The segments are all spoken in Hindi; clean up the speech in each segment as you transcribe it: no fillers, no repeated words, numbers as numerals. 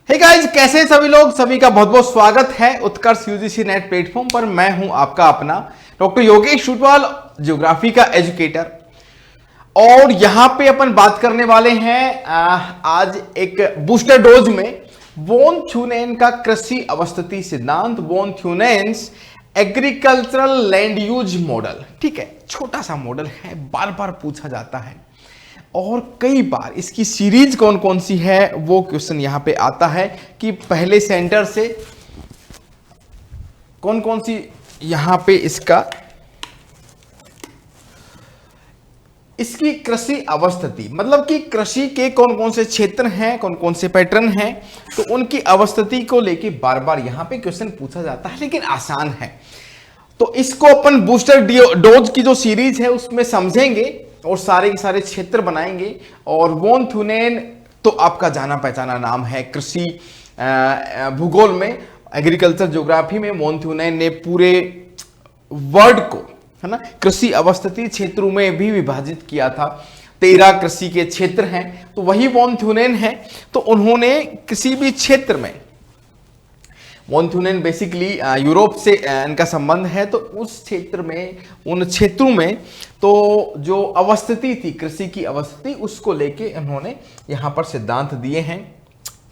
हे गाइस, कैसे हैं सभी लोग। सभी का बहुत बहुत स्वागत है उत्कर्ष यूजीसी नेट प्लेटफॉर्म पर। मैं हूं आपका अपना डॉक्टर योगेश शुटवाल, ज्योग्राफी का एजुकेटर। और यहां पे अपन बात करने वाले हैं आज एक बूस्टर डोज में वॉन थ्यूनेन का कृषि अवस्थिति सिद्धांत, von Thunen's agricultural land use model. ठीक है, छोटा सा मॉडल है, बार बार पूछा जाता है और कई बार इसकी सीरीज कौन कौन सी है वो क्वेश्चन यहां पे आता है कि पहले सेंटर से कौन कौन सी यहां पे इसकी कृषि अवस्थिति, मतलब कि कृषि के कौन कौन से क्षेत्र हैं, कौन कौन से पैटर्न हैं, तो उनकी अवस्थिति को लेके बार बार यहां पे क्वेश्चन पूछा जाता है, लेकिन आसान है। तो इसको अपन बूस्टर डोज की जो सीरीज है उसमें समझेंगे और सारे के सारे क्षेत्र बनाएंगे। और वॉन थ्यूनेन तो आपका जाना पहचाना नाम है कृषि भूगोल में, एग्रीकल्चर ज्योग्राफी में। वॉन थ्यूनेन ने पूरे वर्ल्ड को, है ना, कृषि अवस्थिति क्षेत्रों में भी विभाजित किया था। 13 कृषि के क्षेत्र हैं, तो वही वॉन थ्यूनेन है। तो उन्होंने किसी भी क्षेत्र में, वॉन थ्यूनेन बेसिकली यूरोप से इनका संबंध है, तो उस क्षेत्र में, उन क्षेत्रों में तो जो अवस्थिति थी, कृषि की अवस्थिति, उसको लेके उन्होंने यहाँ पर सिद्धांत दिए हैं।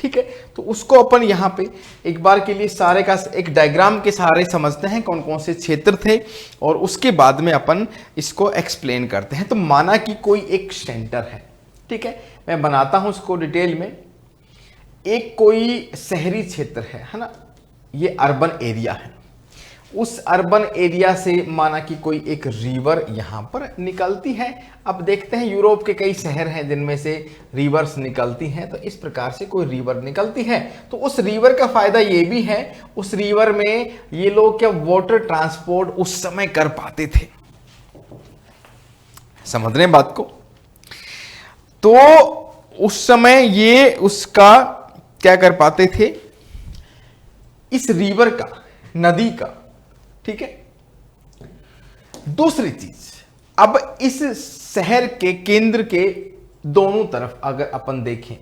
ठीक है, तो उसको अपन यहाँ पे एक बार के लिए सारे का एक डायग्राम के सहारे समझते हैं कौन कौन से क्षेत्र थे, और उसके बाद में अपन इसको एक्सप्लेन करते हैं। तो माना कि कोई एक सेंटर है, ठीक है, मैं बनाता हूं इसको डिटेल में। एक कोई शहरी क्षेत्र है ना, ये अर्बन एरिया है। उस अर्बन एरिया से माना कि कोई एक रिवर यहां पर निकलती है। अब देखते हैं, यूरोप के कई शहर हैं जिनमें से रिवर्स निकलती हैं, तो इस प्रकार से कोई रिवर निकलती है। तो उस रिवर का फायदा ये भी है, उस रिवर में ये लोग क्या वाटर ट्रांसपोर्ट उस समय कर पाते थे। समझ रहे हैं बात को। तो उस समय ये उसका क्या कर पाते थे, इस रिवर का, नदी का। ठीक है, दूसरी चीज, अब इस शहर के केंद्र के दोनों तरफ अगर अपन देखें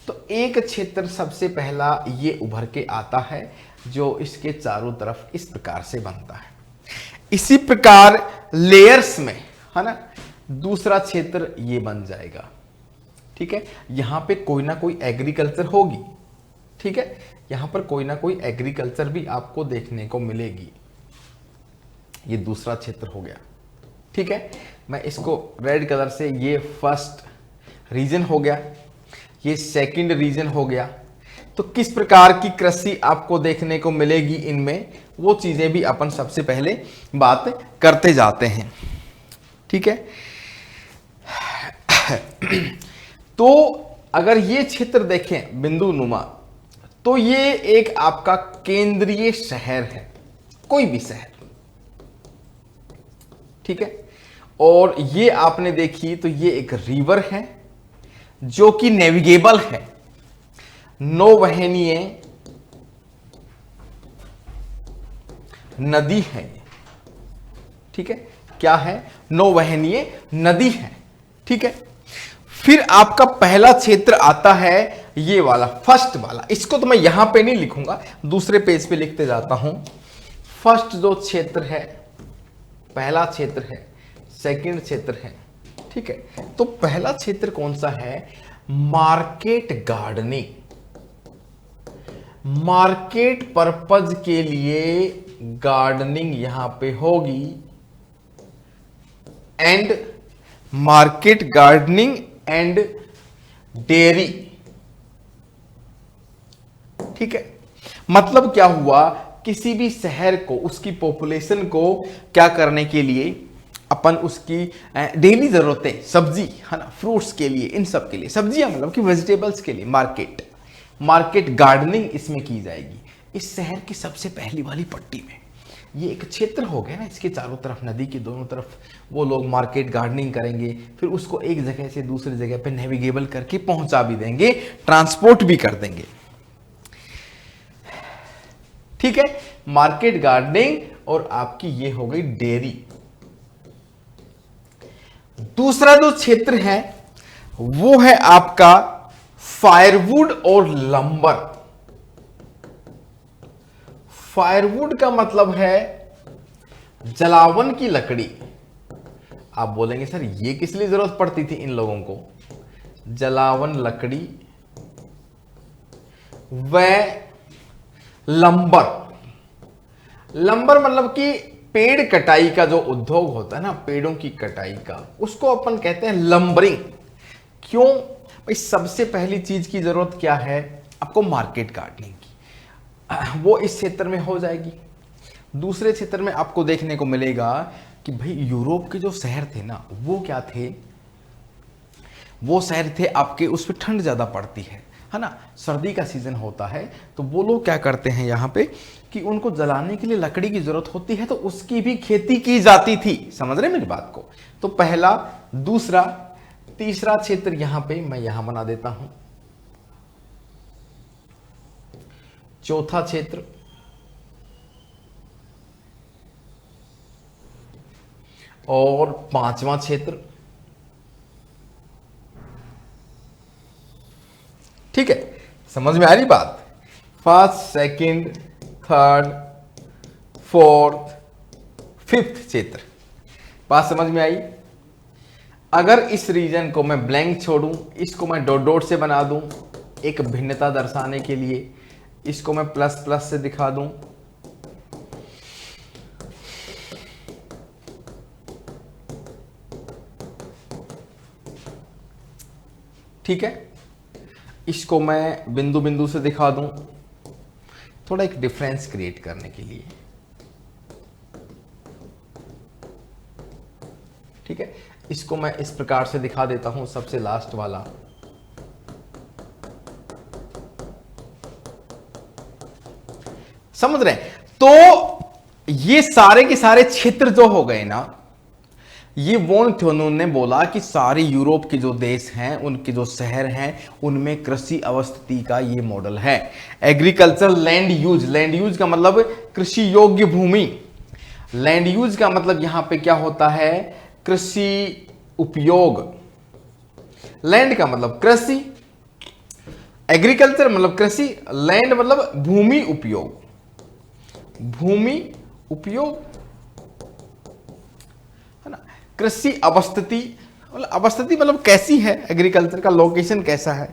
तो एक क्षेत्र सबसे पहला ये उभर के आता है जो इसके चारों तरफ इस प्रकार से बनता है। इसी प्रकार लेयर्स में, है ना, दूसरा क्षेत्र ये बन जाएगा। ठीक है, यहां पे कोई ना कोई एग्रीकल्चर होगी। ठीक है, यहां पर कोई ना कोई एग्रीकल्चर भी आपको देखने को मिलेगी। ये दूसरा क्षेत्र हो गया। ठीक है, मैं इसको रेड कलर से, ये फर्स्ट रीजन हो गया, ये सेकंड रीजन हो गया। तो किस प्रकार की कृषि आपको देखने को मिलेगी इनमें, वो चीजें भी अपन सबसे पहले बात करते जाते हैं। ठीक है, तो अगर ये क्षेत्र देखें बिंदु नुमा, तो ये एक आपका केंद्रीय शहर है, कोई भी शहर। ठीक है, और ये आपने देखी तो ये एक रिवर है जो कि नेविगेबल है, नौवहनीय नदी है। ठीक है, क्या है, नौवहनीय नदी है। ठीक है, फिर आपका पहला क्षेत्र आता है ये वाला, फर्स्ट वाला। इसको तो मैं यहां पे नहीं लिखूंगा, दूसरे पेज पे लिखते जाता हूं। फर्स्ट जो क्षेत्र है, पहला क्षेत्र है, सेकंड क्षेत्र है। ठीक है, तो पहला क्षेत्र कौन सा है, मार्केट गार्डनिंग। मार्केट पर्पज के लिए गार्डनिंग यहां पे होगी, and market gardening and dairy. ठीक है, मतलब क्या हुआ, किसी भी शहर को, उसकी पॉपुलेशन को क्या करने के लिए, अपन उसकी डेली जरूरतें, सब्जी, है ना, फ्रूट्स के लिए, इन सब के लिए, सब्जियां मतलब कि वेजिटेबल्स के लिए मार्केट गार्डनिंग इसमें की जाएगी। इस शहर की सबसे पहली वाली पट्टी में ये एक क्षेत्र हो गया ना, इसके चारों तरफ, नदी के दोनों तरफ वो लोग मार्केट गार्डनिंग करेंगे, फिर उसको एक जगह से दूसरी जगह पे नेविगेबल करके पहुंचा भी देंगे, ट्रांसपोर्ट भी कर देंगे। ठीक है, मार्केट गार्डनिंग, और आपकी ये हो गई डेयरी। दूसरा जो क्षेत्र है वो है आपका फायरवुड और लंबर। फायरवुड का मतलब है जलावन की लकड़ी। आप बोलेंगे सर ये किस लिए जरूरत पड़ती थी इन लोगों को? जलावन लकड़ी व लंबर। लंबर मतलब कि पेड़ कटाई का जो उद्योग होता है ना, पेड़ों की कटाई का, उसको अपन कहते हैं लंबरिंग। क्यों भाई? सबसे पहली चीज की जरूरत क्या है आपको? मार्केट गार्डनिंग की। वो इस क्षेत्र में हो जाएगी। दूसरे क्षेत्र में आपको देखने को मिलेगा कि भाई यूरोप के जो शहर थे ना, वो क्या थे? वो शहर थे आपके, उस पर ठंड ज्यादा पड़ती है ना, सर्दी का सीजन होता है। तो वो लोग क्या करते हैं यहाँ पे कि उनको जलाने के लिए लकड़ी की जरूरत होती है, तो उसकी भी खेती की जाती थी। समझ रहे मेरी बात को? तो पहला, दूसरा, तीसरा क्षेत्र यहां पे मैं यहां बना देता हूं। चौथा क्षेत्र और पांचवा क्षेत्र। ठीक है, समझ में आ रही बात? First, second, third, fourth, fifth क्षेत्र। बात समझ में आई? अगर इस रीजन को मैं ब्लैंक छोड़ूं, इसको मैं डॉट डॉट से बना दूं एक भिन्नता दर्शाने के लिए, इसको मैं प्लस प्लस से दिखा दूं, ठीक है, इसको मैं बिंदु बिंदु से दिखा दूं, थोड़ा एक डिफरेंस क्रिएट करने के लिए। ठीक है, इसको मैं इस प्रकार से दिखा देता हूं, सबसे लास्ट वाला। समझ रहे हैं? तो ये सारे के सारे क्षेत्र जो हो गए ना, ये वोन थ्योनून ने बोला कि सारे यूरोप के जो देश हैं, उनके जो शहर हैं, उनमें कृषि अवस्थिति का ये मॉडल है। Agriculture land use, land use का मतलब कृषि योग्य भूमि। लैंड यूज का मतलब यहां पे क्या होता है? कृषि उपयोग। लैंड का मतलब कृषि, एग्रीकल्चर मतलब कृषि, लैंड मतलब भूमि उपयोग, भूमि उपयोग है ना। कृषि अवस्थिति मतलब, अवस्थिति मतलब कैसी है, एग्रीकल्चर का लोकेशन कैसा है।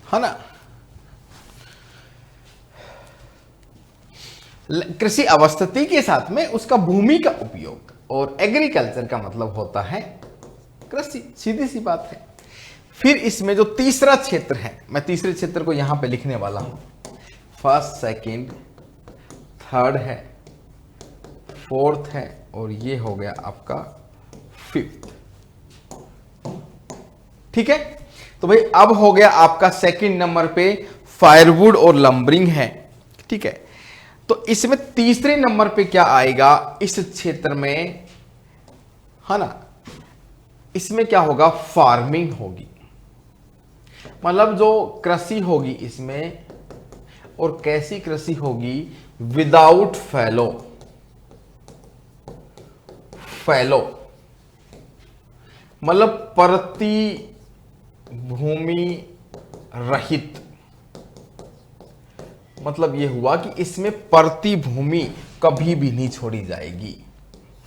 है ना। कृषि अवस्थिति के साथ में उसका भूमि का उपयोग, और एग्रीकल्चर का मतलब होता है कृषि, सीधी सी बात है। फिर इसमें जो तीसरा क्षेत्र है, मैं तीसरे क्षेत्र को यहां पे लिखने वाला हूं। फर्स्ट, सेकंड, थर्ड है, फोर्थ है, और ये हो गया आपका फिफ्थ। ठीक है, तो भाई अब हो गया आपका सेकंड नंबर पे फायरवुड और लंबरिंग है। ठीक है, तो इसमें तीसरे नंबर पे क्या आएगा इस क्षेत्र में, है ना। इसमें क्या होगा? फार्मिंग होगी, मतलब जो कृषि होगी इसमें, और कैसी कृषि होगी? विदाउट फैलो, फैलो मतलब प्रति भूमि रहित। मतलब यह हुआ कि इसमें प्रति भूमि कभी भी नहीं छोड़ी जाएगी,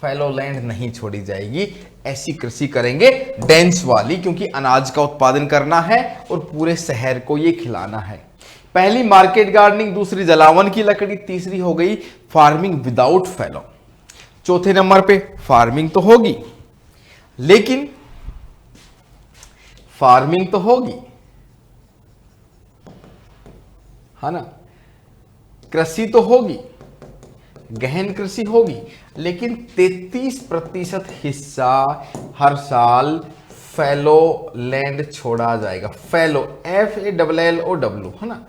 फैलो लैंड नहीं छोड़ी जाएगी। ऐसी कृषि करेंगे डेंस वाली, क्योंकि अनाज का उत्पादन करना है और पूरे शहर को ये खिलाना है। पहली मार्केट गार्डनिंग, दूसरी जलावन की लकड़ी, तीसरी हो गई फार्मिंग विदाउट फैलो। चौथे नंबर पे फार्मिंग तो होगी, लेकिन फार्मिंग तो होगी, है ना, कृषि तो होगी, गहन कृषि होगी, लेकिन 33% हिस्सा हर साल फैलो लैंड छोड़ा जाएगा। फैलो, FALLOW, है ना।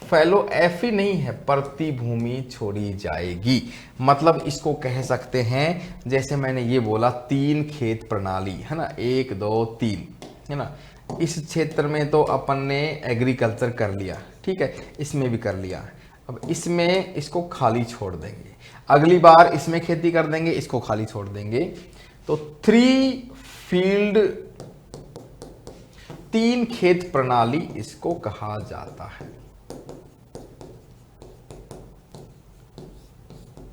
फैलो एफ ही नहीं है, प्रति भूमि छोड़ी जाएगी। मतलब इसको कह सकते हैं, जैसे मैंने ये बोला, 3 खेत प्रणाली, है ना, 1 2 3, है ना। इस क्षेत्र में तो अपन ने एग्रीकल्चर कर लिया, ठीक है, इसमें भी कर लिया। अब इसमें इसको खाली छोड़ देंगे, अगली बार इसमें खेती कर देंगे, इसको खाली छोड़ देंगे। तो 3 फील्ड, 3 खेत प्रणाली इसको कहा जाता है।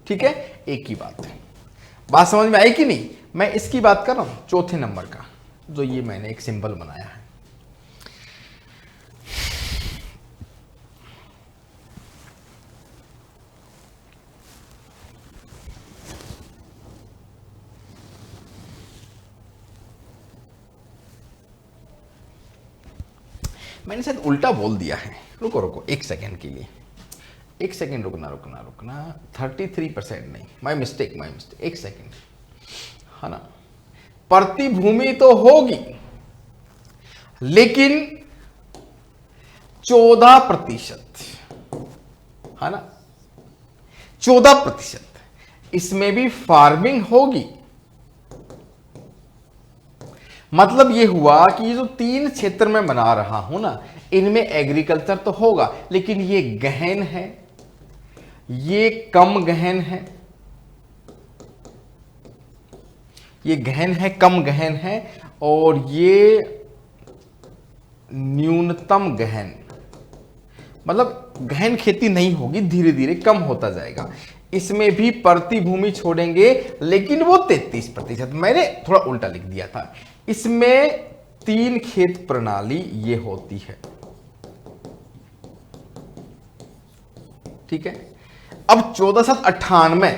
ठीक है, एक ही बात है। बात समझ में आई कि नहीं? मैं इसकी बात कर रहा हूं, चौथे नंबर का, जो ये मैंने एक सिंबल बनाया है। मैंने शायद उल्टा बोल दिया है, रुको रुको एक सेकेंड के लिए, एक सेकेंड, रुकना रुकना रुकना। 33% नहीं, माई मिस्टेक, एक सेकेंड, है ना। प्रतिभूमि तो होगी, लेकिन 14%, है ना, 14%। इसमें भी फार्मिंग होगी। मतलब ये हुआ कि ये जो 3 क्षेत्र में बना रहा हूं ना, इनमें एग्रीकल्चर तो होगा, लेकिन ये गहन है, ये कम गहन है, ये गहन है, कम गहन है, और ये न्यूनतम गहन, मतलब गहन खेती नहीं होगी, धीरे धीरे कम होता जाएगा। इसमें भी प्रतिभूमि छोड़ेंगे, लेकिन वो 33%। मैंने थोड़ा उल्टा लिख दिया था। इसमें 3 खेत प्रणाली ये होती है, ठीक है। अब 14 7 98,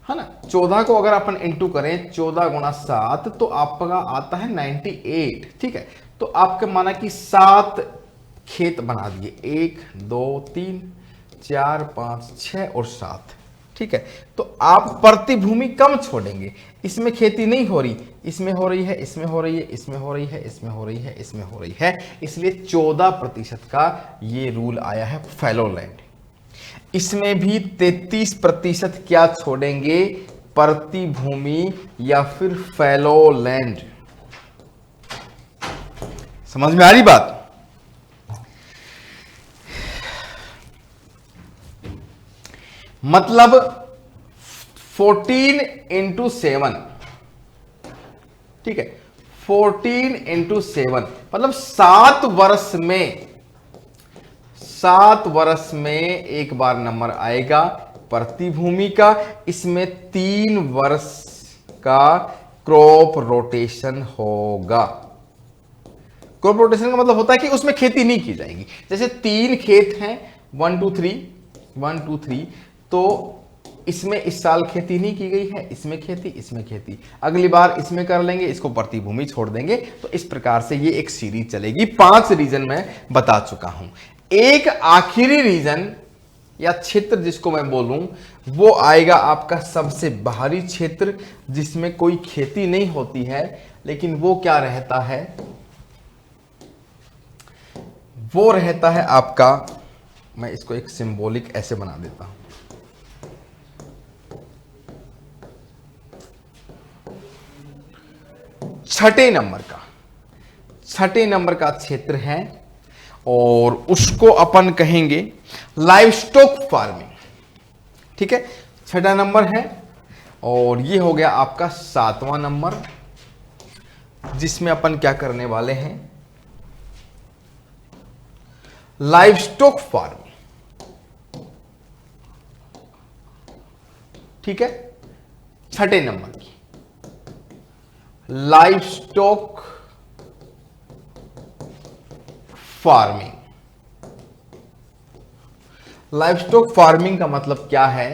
है ना। 14 को अगर अपन इंटू करें 14 गुणा 7, तो आपका आता है 98, ठीक है। तो आपके माना कि 7 खेत बना दिए, 1 2 3 4 5 6 और 7, ठीक है। तो आप प्रतिभूमि कम छोड़ेंगे, इसमें खेती नहीं हो रही, इसमें हो रही है, इसमें हो रही है, इसमें हो रही है, इसमें हो रही है, इसमें हो रही है, इसलिए 14% का ये रूल आया है फैलो लैंड। इसमें भी 33% क्या छोड़ेंगे, प्रतिभूमि या फिर फैलो लैंड। समझ में आ रही बात? मतलब 14 × 7, ठीक है, 14 × 7 मतलब 7 वर्ष में एक बार नंबर आएगा प्रतिभूमि का। इसमें 3 वर्ष का क्रॉप रोटेशन होगा। क्रॉप रोटेशन का मतलब होता है कि उसमें खेती नहीं की जाएगी। जैसे 3 खेत हैं, 1 2 3, 1 2 3, तो इसमें इस साल खेती नहीं की गई है, इसमें खेती, इसमें खेती, अगली बार इसमें कर लेंगे, इसको प्रतिभूमि छोड़ देंगे। तो इस प्रकार से ये एक सीरीज चलेगी। 5 रीजन मैं बता चुका हूं। एक आखिरी रीजन या क्षेत्र जिसको मैं बोलूं, वो आएगा आपका सबसे बाहरी क्षेत्र, जिसमें कोई खेती नहीं होती है, लेकिन वो क्या रहता है, वो रहता है आपका, मैं इसको एक सिंबॉलिक ऐसे बना देता हूं। छठे नंबर का क्षेत्र है, और उसको अपन कहेंगे लाइवस्टॉक फार्मिंग, ठीक है। 6ठा नंबर है, और ये हो गया आपका 7वां नंबर, जिसमें अपन क्या करने वाले हैं, लाइवस्टॉक फार्मिंग, ठीक है। 6ठे नंबर की लाइवस्टॉक फार्मिंग। लाइवस्टॉक फार्मिंग का मतलब क्या है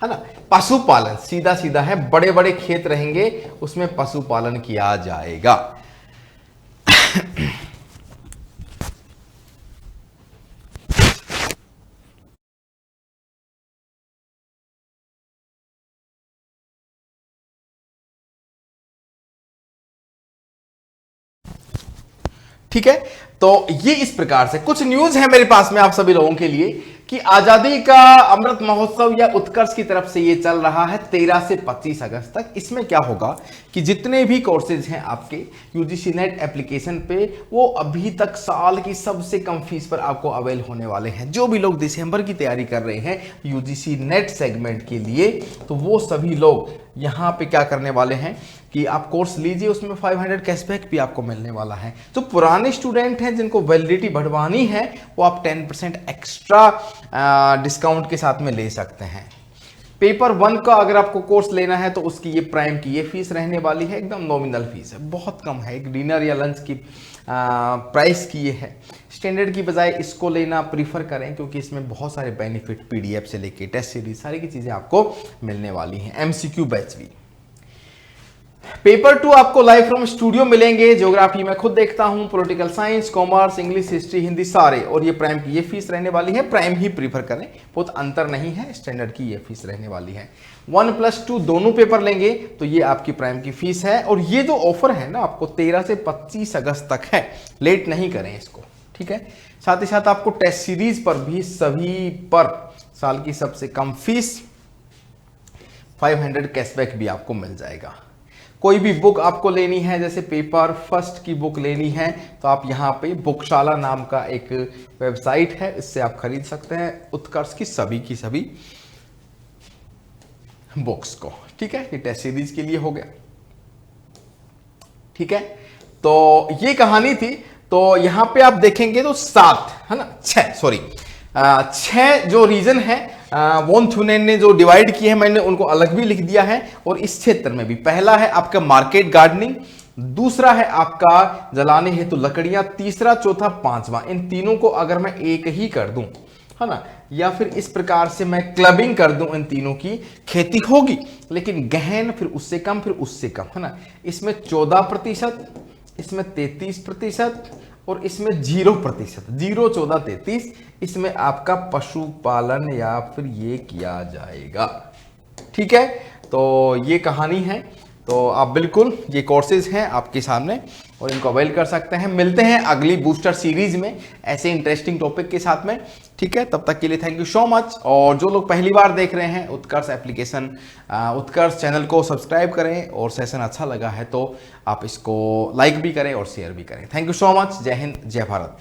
ना, पशुपालन, सीधा सीधा है। बड़े बड़े खेत रहेंगे, उसमें पशुपालन किया जाएगा। ठीक है, तो ये इस प्रकार से कुछ न्यूज है मेरे पास में आप सभी लोगों के लिए कि आजादी का अमृत महोत्सव या उत्कर्ष की तरफ से ये चल रहा है 13 से 25 अगस्त तक। इसमें क्या होगा कि जितने भी कोर्सेज हैं आपके यूजीसी नेट एप्लीकेशन पे, वो अभी तक साल की सबसे कम फीस पर आपको अवेल होने वाले हैं। जो भी लोग दिसंबर की तैयारी कर रहे हैं यूजीसी नेट सेगमेंट के लिए, तो वो सभी लोग यहाँ पे क्या करने वाले हैं कि आप कोर्स लीजिए, उसमें 500 कैशबैक भी आपको मिलने वाला है। तो पुराने स्टूडेंट हैं जिनको वैलिडिटी बढ़वानी है, वो आप 10% एक्स्ट्रा डिस्काउंट के साथ में ले सकते हैं। पेपर 1 का अगर आपको कोर्स लेना है तो उसकी ये प्राइम की ये फीस रहने वाली है, एकदम नॉमिनल फीस है, बहुत कम है, एक डिनर या लंच की प्राइस की ये है। स्टैंडर्ड की बजाय इसको लेना प्रीफर करें, क्योंकि इसमें बहुत सारे बेनिफिट पीडीएफ से लेके टेस्ट सीरीज सारी की चीज़ें आपको मिलने वाली हैं। एमसीक्यू बैच भी। पेपर 2 आपको लाइव फ्रॉम स्टूडियो मिलेंगे। ज्योग्राफी मैं खुद देखता हूं, political science, commerce, English, history, Hindi सारे, और ये प्राइम की ये फीस रहने वाली है। प्राइम ही प्रीफर करें, बहुत अंतर नहीं है, स्टैंडर्ड की ये फीस रहने वाली है। 1+2 दोनों पेपर लेंगे तो ये आपकी प्राइम की फीस है। और ये जो ऑफर है ना आपको 13 से 25 अगस्त तक है, लेट नहीं करें इसको, ठीक है। साथ ही साथ आपको टेस्ट सीरीज पर भी सभी पर साल की सबसे कम फीस, 500 कैशबैक भी आपको मिल जाएगा। कोई भी बुक आपको लेनी है, जैसे पेपर फर्स्ट की बुक लेनी है, तो आप यहाँ पे बुकशाला नाम का एक वेबसाइट है, इससे आप खरीद सकते हैं उत्कर्ष की सभी बुक्स को, ठीक है। ये टेस्ट सीरीज के लिए हो गया, ठीक है। तो ये कहानी थी। तो यहां पे आप देखेंगे तो 7 है ना, 6 जो रीजन है वॉन थुनेन ने जो डिवाइड किए हैं, मैंने उनको अलग भी लिख दिया है। और इस क्षेत्र में भी पहला है आपका मार्केट गार्डनिंग, दूसरा है आपका जलाने हेतु लकड़ियां, तीसरा, चौथा, पांचवा, इन तीनों को अगर मैं एक ही कर दूं, है ना, या फिर इस प्रकार से मैं क्लबिंग कर दूं, इन तीनों की खेती होगी, लेकिन गहन फिर उससे कम, फिर उससे कम, है ना। इसमें 14%, इसमें 33% और इसमें 0%, 0, 14, 33, इसमें आपका पशुपालन या फिर ये किया जाएगा, ठीक है। तो ये कहानी है। तो आप बिल्कुल, ये कोर्सेज हैं आपके सामने और इनको अवेल कर सकते हैं। मिलते हैं अगली बूस्टर सीरीज में ऐसे इंटरेस्टिंग टॉपिक के साथ में, ठीक है। तब तक के लिए थैंक यू सो मच। और जो लोग पहली बार देख रहे हैं उत्कर्ष एप्लीकेशन, उत्कर्ष चैनल को सब्सक्राइब करें, और सेशन अच्छा लगा है तो आप इसको लाइक भी करें और शेयर भी करें। Thank you so much. जय हिंद, जय भारत।